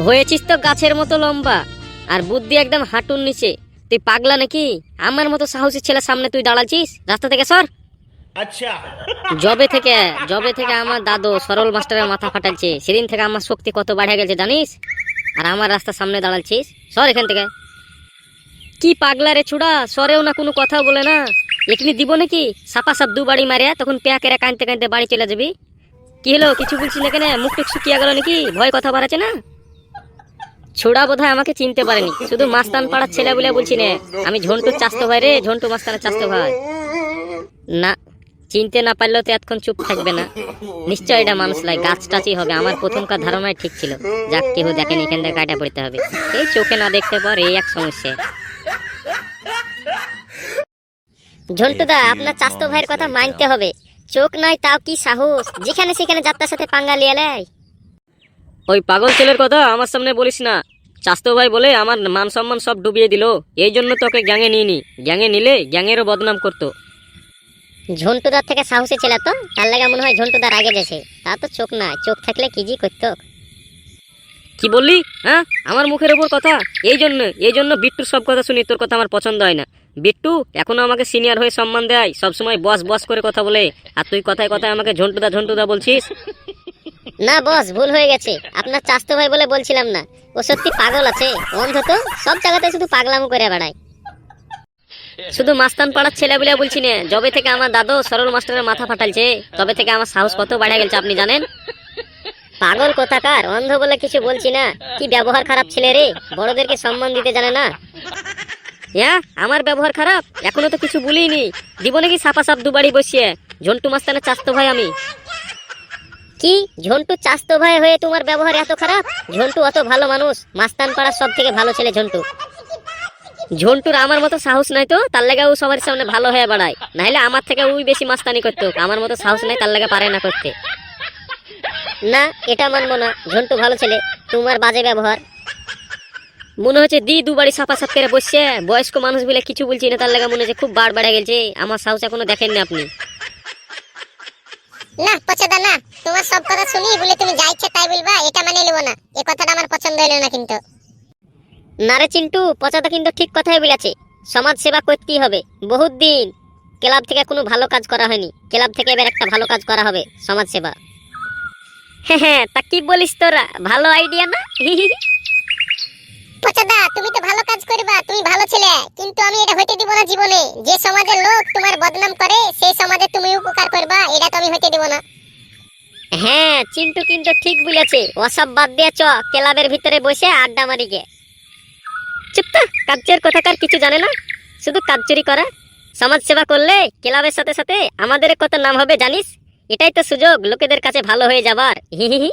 হয়েছিস তো গাছের মতো লম্বা, আর বুদ্ধি একদম হাঁটুর নিচে। তুই পাগলা নাকি? আমার মতো সাহসী ছেলের সামনে তুই দাঁড়াচ্ছিস? রাস্তা থেকে সর। আচ্ছা, জবে থেকে আমার দাদু সরল মাস্টারের মাথা ফাটালছে, সেদিন থেকে আমার শক্তি কত বাড়ে গেছে জানিস? আর আমার রাস্তার সামনে দাঁড়াচ্ছিস? সর এখান থেকে। কি পাগলা রে ছুড়া, সরেও না, কোনো কথাও বলে না। এখনি দিব নাকি সাপা সাপ দু বাড়ি মারিয়া, তখন পেয়া কেরা কাঁদতে কাঁদতে বাড়ি চলে যাবি। কি হলো, কিছু বলছিস না কেন? মুখ টুক শুকিয়ে গেল নাকি? ভয় কথা বাড়াচ্ছে না? ছোড়া বোধহয় আমাকে চিনতে পারেনি, শুধু মাস্তান পাড়ার ছেলে বলে বলছি না। আমি ঝন্টুর চাস্তো ভাই রে, ঝন্টু মাস্তানের চাস্তো ভাই। না, চিনতে না পারলেও তো এতক্ষণ চুপ থাকবে না। নিশ্চয় এটা মানুষ লাই, গাছ টাচই হবে। আমার প্রথমকার ধারণাই ঠিক ছিল। যাক, কেউ দেখেনি, এখান থেকে কাটা পড়তে হবে। এই চোখে না দেখতে পার, এই এক সমস্যা। ঝন্টুদা, আপনার চাস্তো ভাইয়ের কথা মানতে হবে। চোখ নাই তাও কি সাহস, যেখানে সেখানে যাত্রার সাথে পাঙ্গা লিয়ে লাই। ওই পাগল ছেলের কথা আমার সামনে বলিস না। চাস্তো ভাই বলে আমার মান সম্মান সব ডুবিয়ে দিল। এই জন্য তোকে গ্যাংয়ে নিইনি। গ্যাংয়ে নিলে গ্যাংয়েরও বদনাম করতো। ঝন্টুদার থেকে সাহসী ছিল তো, তার লাগা মনে হয় ঝন্টুদার আগে গেছে। তা তো চোখ নাই, চোখ থাকলে কি জি করতো। কি বললি? হ্যাঁ, আমার মুখের ওপর কথা? এই জন্য বিট্টুর সব কথা শুনি, তোর কথা আমার পছন্দ হয় না। বিট্টু এখনো আমাকে সিনিয়র হয়ে সম্মান দেয়, সবসময় বস বস করে কথা বলে। আর তুই কথায় কথায় আমাকে ঝন্টুদা ঝন্টুদা বলছিস। না বস, ভুল হয়ে গেছে। আপনার চাস্তো ভাই বলে বলছিলাম না। ও সত্যি পাগল আছে, অন্ধ তো, সব জায়গাতে শুধু পাগলামো করে বেড়ায়। শুধু মাস্তান পাড়ার ছেলে বলে বলছি না। যবে থেকে আমার দাদু সরল মাস্টারের মাথা ফাটালছে, তবে থেকে আমার সাহস কত বাড়া গেছে আপনি জানেন? পাগল কোথাকার, অন্ধ বলে কিছু বলছি না। কি ব্যবহার খারাপ ছেলে রে, বড়দেরকে সম্মান দিতে জানে না। হ্যাঁ, আমার ব্যবহার খারাপ? এখনো তো কিছু বলিনি। দিব নাকি সাপা সাপ দুবাড়ি বসিয়ে? ঝন্টু মাস্তানের চাস্তো ভাই আমি। কি, ঝন্টু চাস্তো ভাই হয়ে তোমার ব্যবহার এত খারাপ? ঝন্টু অত ভালো মানুষ, মাস্তান পাড়ার সব থেকে ভালো ছেলে ঝন্টু। ঝন্টুর আমার মতো সাহস নাই তো, তার লাগে ও সবার সামনে ভালো হয়ে বেড়ায়। নাহলে আমার থেকে ওই বেশি মাস্তানি করতো। আমার মতো সাহস নাই, তার লাগে পারে না করতে। না, এটা মানবো না। ঝন্টু ভালো ছেলে, তোমার বাজে ব্যবহার। মনে হচ্ছে দুবারই সাপা সাপ করে বসছে। বয়স্ক মানুষ বলে কিছু বলছি না, তার লাগে মনে হচ্ছে খুব বাড় বেড়ে গেছে। আমার সাহস এখনো দেখেননি আপনি। না পচেদা, না, তোমার সব কথা শুনি বলে তুমি যা ইচ্ছা তাই বলবা, এটা মানে নেব না। এই কথাটা আমার পছন্দ হলো না কিন্তু। না রে চিন্টু, পচেদা কিন্তু ঠিক কথাই বলেছে। সমাজ সেবা করতেই হবে। বহুত দিন ক্লাব থেকে কোনো ভালো কাজ করা হয়নি, ক্লাব থেকে এবার একটা ভালো কাজ করা হবে, সমাজ সেবা। হ্যাঁ হ্যাঁ, তা কি বলিস তোরা? ভালো আইডিয়া না? পচেদা, তুমি তো ভালো কাজ করবা, তুমি ভালো ছেলে, কিন্তু আমি এটা হইতে দিব না জীবনে। যে সমাজের লোক তোমার বদনাম করে, সেই সমাজে তুমি উপকার করবা, এটা তো আমি হইতে দিব না। হ্যাঁ, চিন্টু কিন্তু ঠিক বলেছে। ওসব বাদ দিয়ে চ, ক্লাবের ভিতরে বসে আড্ডা মারি গে। চুপ তো, কাজের কথাকার কিছু জানে না, শুধু কাজ চুরি করা। সমাজ সেবা করলে ক্লাবের সাথে সাথে আমাদের কত নাম হবে জানিস? এটাই তো সুযোগ লোকেদের কাছে ভালো হয়ে যাবার। হি হি হি।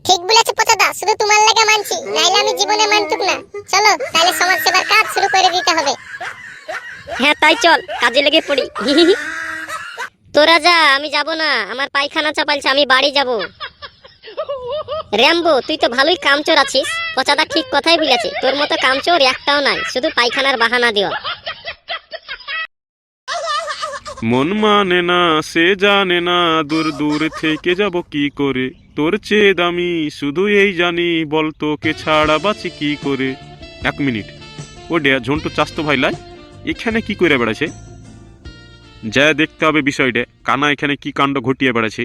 ঠিক বলেছে পচেদা, শুধু তোমার লাগা মানছি, নাইলে আমি জীবনে মানতুক না। চলো তাহলে সমাজ সেবার কাজ শুরু করে দিতে হবে। হ্যাঁ তাই চল, কাজে লেগে পড়ি। হি হি হি। তোরা যা, আমি যাব না। আমার পায়খানা চাপালছে, আমি বাড়ি যাব। র্যাম্বো, তুই তো ভালোই কামচোর আছিস। পচাদা ঠিক কথাই বলেছে, তোর মতো কামচোর একটাও নাই, শুধু পায়খানার বাহানা দিও। মন মানে না, সে জানে না, দূর দূর থেকে যাব কি করে। তোর চেয়ে দামি শুধু এই জানি, বল তোকে ছাড়া বাঁচি কি করে। এক মিনিট, ও ডে ঝন্টু চাস্তো ভাইলাই এখানে কি করে বেড়াছে? যা দেখতে হবে বিষয়টা, কানা এখানে কি কাণ্ড ঘটিয়ে বেড়াছে।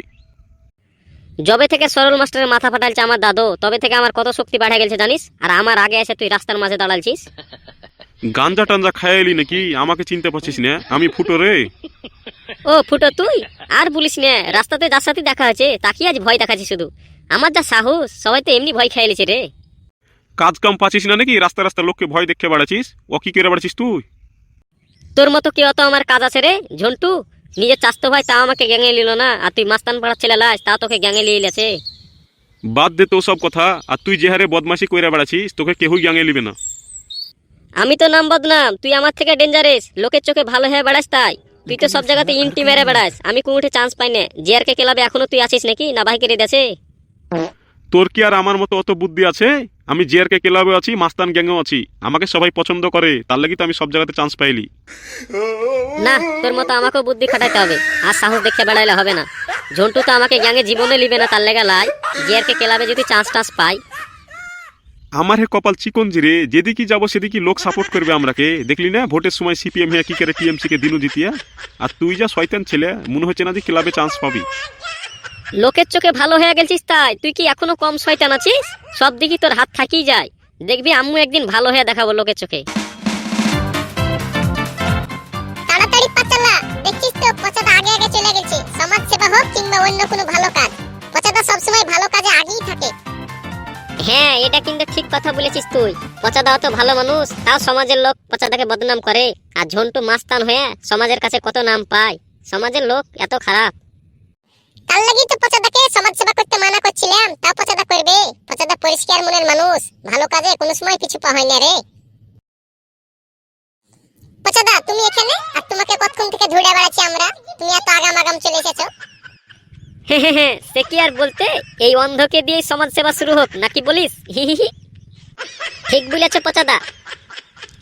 যবে থেকে সরল মাস্টারের মাথা ফাটালছে আমার দাদু, তবে থেকে আমার কত শক্তি বাড়া গেছে জানিস? আর আমার আগে এসে তুই রাস্তার মাঝে দাঁড়ালছিস। গাঞ্জা টাঞ্জা খাইলি নাকি? আমাকে চিনতে পারছিস না? আমি ফুটো রে। ও ফুটো তুই? আর বলিস না, রাস্তাতে যার সাথে দেখা হয়েছে তাকে আজ ভয় দেখাচ্ছি শুধু। আমার যা সাহস, সবাই তো এমনি ভয় খেয়েছে রে। কাজ কাম পাচ্ছিস না নাকি? রাস্তা রাস্তা লোককে ভয় দেখে বেড়াচ্ছিস। ও কি করে বেড়াচ্ছিস তুই? তোর মতো কি অত আমার কাজ আছে রে ঝন্টু? নিজের চাস্তো ভাই তা আমাকে গ্যাঙে নিল না, আর তুই মাস্তান পাড়ার ছেলে লাস, তা তোকে গ্যাঙে নিয়ে গেছে। বাদ দে তো সব কথা। আর তুই যে হারে বদমাশি কইরা বেড়াচ্ছিস, তোকে কেউই গ্যাঙে নিবে না। আমি তো নাম বদনাম, তুই আমার থেকে ডেঞ্জারেস। লোকের চোখে ভালো হয়ে বেড়াস তাই। তুই তো সব জায়গাতে ইন্টি মেরে বেড়াস, আমি কুমুঠে চান্স পাই না। জিয়ারকে ক্লাবে এখনো তুই আছিস নাকি, না ভাই কেড়ে দেছে? তোর কি আর আমার মতো অত বুদ্ধি আছে? আমি জিআরকে ক্লাবে আছি, মাস্তান গ্যাংও আছি, আমাকে সবাই পছন্দ করে, তার লাগি তো আমি সব জায়গাতে চান্স পাইলি। না, তোর মতো আমাকেও বুদ্ধি খাটাইতে হবে, আর সাহস দেখে বেড়াইলে হবে না। ঝন্টু তো আমাকে গ্যাংয়ে জীবনে লিবে না, তার লেগে লাই জিয়ারকে ক্লাবে যদি চান্স টান্স পাই। আমার হে কপাল চিকনজি রে, যেদিকে যাবো সেদিকে লোক সাপোর্ট করবে আমরাকে। দেখলি না ভোটের সময় সিপিএম হ্যাঁ কি করে টিএমসি কে দিনু জিতিয়া। আর তুই যা শয়তান ছেলে, মনে হচ্ছে না যে ক্লাবে চান্স পাবি। লোকের চোখে ভালো হয়ে গেছিস তাই তুই কি এখনো কম শয়তান আছিস? সব দিকে তোর হাত থাকি যায়, দেখবি আম্মু একদিন ভালো হয়ে দেখাবো লোকের চোখে। তাড়াতাড়ি পাচালা, দেখছিস তো পচাদা আগে আগে চলে গেছে। সমাজ সেবা হোক কিংবা অন্য কোনো ভালো কাজ, পচাদা সবসময় ভালো কাজে আগেই থাকে। হ্যাঁ, এটা কিন্তু ঠিক কথা বলেছিস তুই। পচাদা তো ভালো মানুষ, তাও সমাজের লোক পচাদাকে বদনাম করে। আর ঝন্টু মাস্তান হয়ে সমাজের কাছে কত নাম পায়। সমাজের লোক এত খারাপ। তার লাগি তো পচাদাকে সমাজ সেবা করতে মানা করছিলাম, তাও পচাদা করবে। পচাদা পরিষ্কার মনের মানুষ, ভালো কাজে কোনো সময় পিছু পা হয় না রে। পচাদা তুমি এখানে, আর তোমাকে কতক্ষণ থেকে ধুড়ে বেড়াচ্ছি আমরা, তুমি এত আগাম আগাম চলে এসেছো। হ্যাঁ, সে কি আর বলতে, এই অন্ধকে দিয়ে সমাজ সেবা শুরু হোক নাকি বলিস? হি। ঠিক বলেছে পচাদা।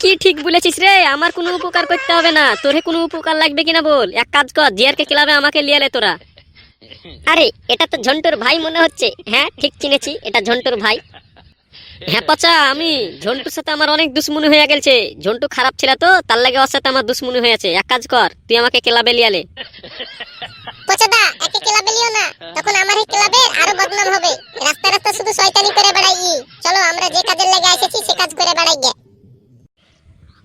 কি ঠিক বলেছিস রে? আমার কোনো উপকার করতে হবে না, তোরে কোনো উপকার লাগবে কিনা বল। এক কাজ কর, জিয়ারকে ক্লাবে আমাকে লিয়ে আলে তোরা। আরে এটা তো ঝন্টুর ভাই মনে হচ্ছে। হ্যাঁ ঠিক চিনেছি, এটা ঝন্টুর ভাই। হ্যাঁ পচা, আমি ঝন্টুর সাথে আমার অনেক দুশ্মনী হয়ে গেছে। ঝন্টু খারাপ ছিল তো, তার লাগে ওর সাথে আমার দুশ্মনী হয়েছে। এক কাজ কর, তুই আমাকে ক্লাবে লিয়ে আলে। পচাদা একে ক্লাবে লিও না, তখন আমার এই ক্লাবে আরো বদনাম হবে। রাস্তা রাস্তা শুধু শয়তানি করে বেড়াই। চলো আমরা যে কাজের লাগে এসেছি সে কাজ করে বেড়াই গে।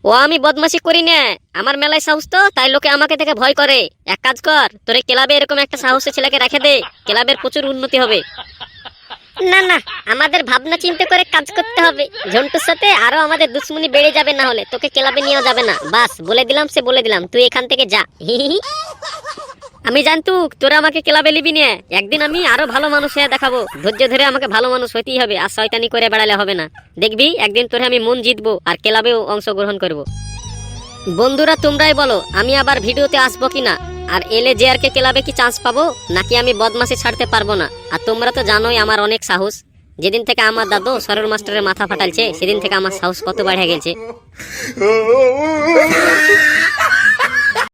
ও আমি বদমাশি করি না, আমার মেলায় সাহস তো, তাই লোকে আমাকে দেখে ভয় করে। এক কাজ কর, তোরে ক্লাবে এরকম একটা সাহসী ছেলেকে রেখে দে, ক্লাবের প্রচুর উন্নতি হবে। না, আমাদের ভাবনা চিন্তা করে কাজ করতে হবে। ঝন্টুর সাথে আরো আমাদের দুশ্মনী বেড়ে যাবে, না হলে তোকে ক্লাবে নিয়েও যাবে না। বাস বলে দিলাম, সে বলে দিলাম, তুই এখান থেকে যা। আমি জানতু তোরা আমাকে ক্লাবে নিবি না। একদিন আমি আরো ভালো মানুষ হয়ে দেখাবো। ধৈর্য ধরে আমাকে ভালো মানুষ হইতেই হবে, আর শয়তানি করে বেড়ালে হবে না। দেখবি একদিন তোরে আমি মন জিতবো, আর ক্লাবেও অংশগ্রহণ করব। বন্ধুরা তোমরাই বলো, আমি আবার ভিডিওতে আসবো কিনা, আর এলে যে আর কে ক্লাবে কি চান্স পাবো, নাকি আমি বদমাশি ছাড়তে পারবো না। আর তোমরা তো জানোই আমার অনেক সাহস। যেদিন থেকে আমার দাদু সরল মাস্টারের মাথা ফাটালছে, সেদিন থেকে আমার সাহস কত বেড়ে গেছে।